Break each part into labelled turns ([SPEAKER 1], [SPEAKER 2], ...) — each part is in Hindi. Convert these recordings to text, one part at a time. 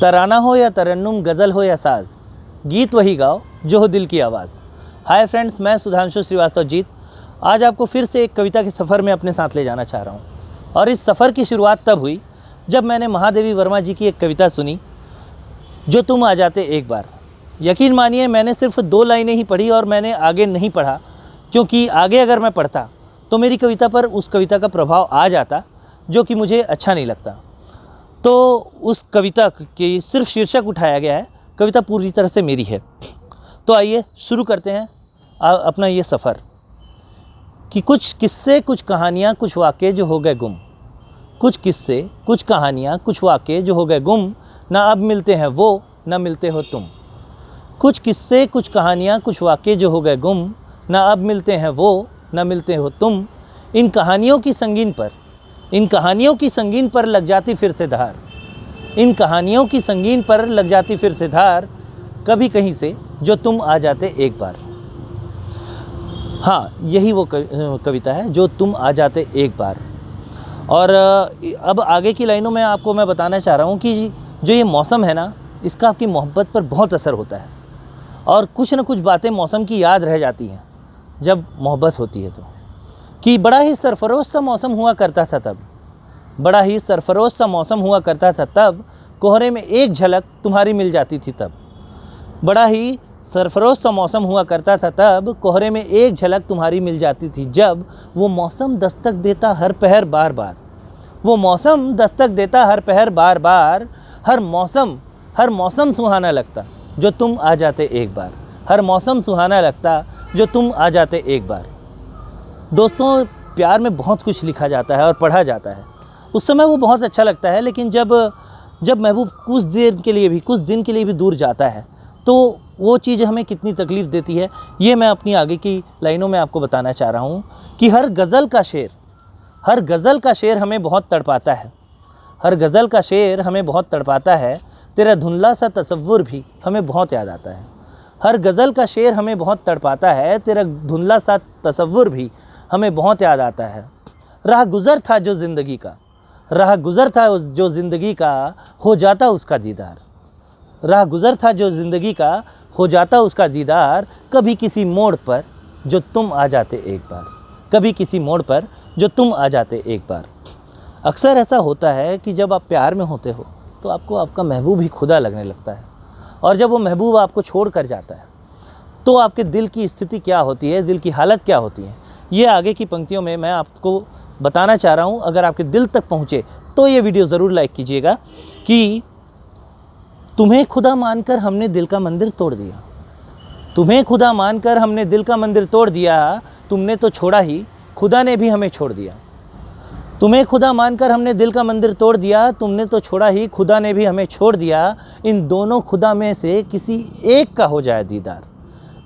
[SPEAKER 1] तराना हो या तरन्नुम, गज़ल हो या साज़, गीत वही गाओ जो हो दिल की आवाज़। हाय फ्रेंड्स, मैं सुधांशु श्रीवास्तव जीत आज आपको फिर से एक कविता के सफ़र में अपने साथ ले जाना चाह रहा हूँ। और इस सफ़र की शुरुआत तब हुई जब मैंने महादेवी वर्मा जी की एक कविता सुनी, जो तुम आ जाते एक बार। यकीन मानिए, मैंने सिर्फ 2 लाइनें ही पढ़ी और मैंने आगे नहीं पढ़ा, क्योंकि आगे अगर मैं पढ़ता तो मेरी कविता पर उस कविता का प्रभाव आ जाता, जो कि मुझे अच्छा नहीं लगता। तो उस कविता की सिर्फ शीर्षक उठाया गया है, कविता पूरी तरह से मेरी है। तो आइए शुरू करते हैं अपना ये सफ़र कि कुछ किस्से, कुछ कहानियाँ, कुछ वाक़े जो हो गए गुम। कुछ किस्से, कुछ कहानियाँ, कुछ वाक़े जो हो गए गुम, ना अब मिलते हैं वो, ना मिलते हो तुम। कुछ किस्से, कुछ कहानियाँ, कुछ वाक़े जो हो गए गुम, ना अब मिलते हैं वो, ना मिलते हो तुम। इन कहानियों की संगीन पर लग जाती फिर से धार। इन कहानियों की संगीन पर लग जाती फिर से धार, कभी कहीं से जो तुम आ जाते एक बार। हाँ, यही वो कविता है, जो तुम आ जाते एक बार। और अब आगे की लाइनों में आपको मैं बताना चाह रहा हूँ कि जो ये मौसम है ना, इसका आपकी मोहब्बत पर बहुत असर होता है। और कुछ न कुछ बातें मौसम की याद रह जाती हैं जब मोहब्बत होती है। तो कि बड़ा ही सरफरोश सा मौसम हुआ करता था तब, बड़ा ही सरफरोश सा मौसम हुआ करता था तब, कोहरे में एक झलक तुम्हारी मिल जाती थी तब। बड़ा ही सरफरोश सा मौसम हुआ करता था तब, कोहरे में एक झलक तुम्हारी मिल जाती थी जब। वो मौसम दस्तक देता हर पहर बार बार, वो मौसम दस्तक देता हर पहर बार बार। हर मौसम सुहाना लगता जो तुम आ जाते एक बार। हर मौसम सुहाना लगता जो तुम आ जाते एक बार। दोस्तों, प्यार में बहुत कुछ लिखा जाता है और पढ़ा जाता है। उस समय वो बहुत अच्छा लगता है, लेकिन जब महबूब कुछ दिन के लिए भी दूर जाता है, तो वो चीज़ हमें कितनी तकलीफ़ देती है, ये मैं अपनी आगे की लाइनों में आपको बताना चाह रहा हूँ। कि हर गज़ल का शेर हमें बहुत तड़पाता है। हर गज़ल का शेर हमें बहुत तड़पाता है, तेरा धुंधला सा तसव्वुर भी हमें बहुत याद आता है। हर गज़ल का शेर हमें बहुत तड़पाता है, तेरा धुंधला सा तसव्वुर भी हमें बहुत याद आता है। राह गुज़र था जो ज़िंदगी का, हो जाता उसका दीदार। राह गुज़र था जो ज़िंदगी का, हो जाता उसका दीदार। कभी किसी मोड़ पर जो तुम आ जाते एक बार। कभी किसी मोड़ पर जो तुम आ जाते एक बार। अक्सर ऐसा होता है कि जब आप प्यार में होते हो तो आपको आपका महबूब ही खुदा लगने लगता है, और जब वो महबूब आपको छोड़ कर जाता है तो आपके दिल की स्थिति क्या होती है, दिल की हालत क्या होती है, ये आगे की पंक्तियों में मैं आपको बताना चाह रहा हूँ। अगर आपके दिल तक पहुँचे तो ये वीडियो ज़रूर लाइक कीजिएगा। कि तुम्हें खुदा मानकर हमने दिल का मंदिर तोड़ दिया। तुम्हें खुदा मानकर हमने दिल का मंदिर तोड़ दिया, तुमने तो छोड़ा ही, खुदा ने भी हमें छोड़ दिया। तुम्हें खुदा मानकर हमने दिल का मंदिर तोड़ दिया, तुमने तो छोड़ा ही, खुदा ने भी हमें छोड़ दिया। इन दोनों खुदा में से किसी एक का हो जाए दीदार।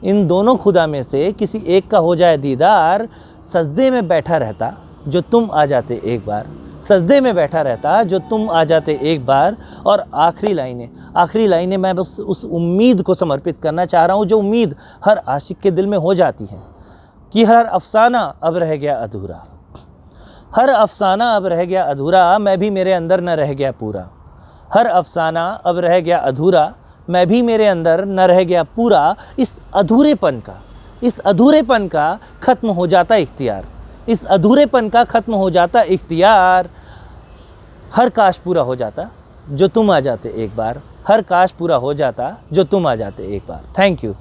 [SPEAKER 1] इन दोनों खुदा में से किसी एक का हो जाए दीदार। सजदे में बैठा रहता जो तुम आ जाते एक बार। सजदे में बैठा रहता जो तुम आ जाते एक बार। और आखिरी लाइनें मैं बस उस उम्मीद को समर्पित करना चाह रहा हूँ, जो उम्मीद हर आशिक के दिल में हो जाती है कि हर अफसाना अब रह गया अधूरा। हर अफसाना अब रह गया अधूरा, मैं भी मेरे अंदर न रह गया पूरा। हर अफसाना अब रह गया अधूरा, मैं भी मेरे अंदर न रह गया पूरा। इस अधूरेपन का ख़त्म हो जाता इख्तियार। इस अधूरेपन का ख़त्म हो जाता इख्तियार। हर काश पूरा हो जाता जो तुम आ जाते एक बार। हर काश पूरा हो जाता जो तुम आ जाते एक बार। Thank you.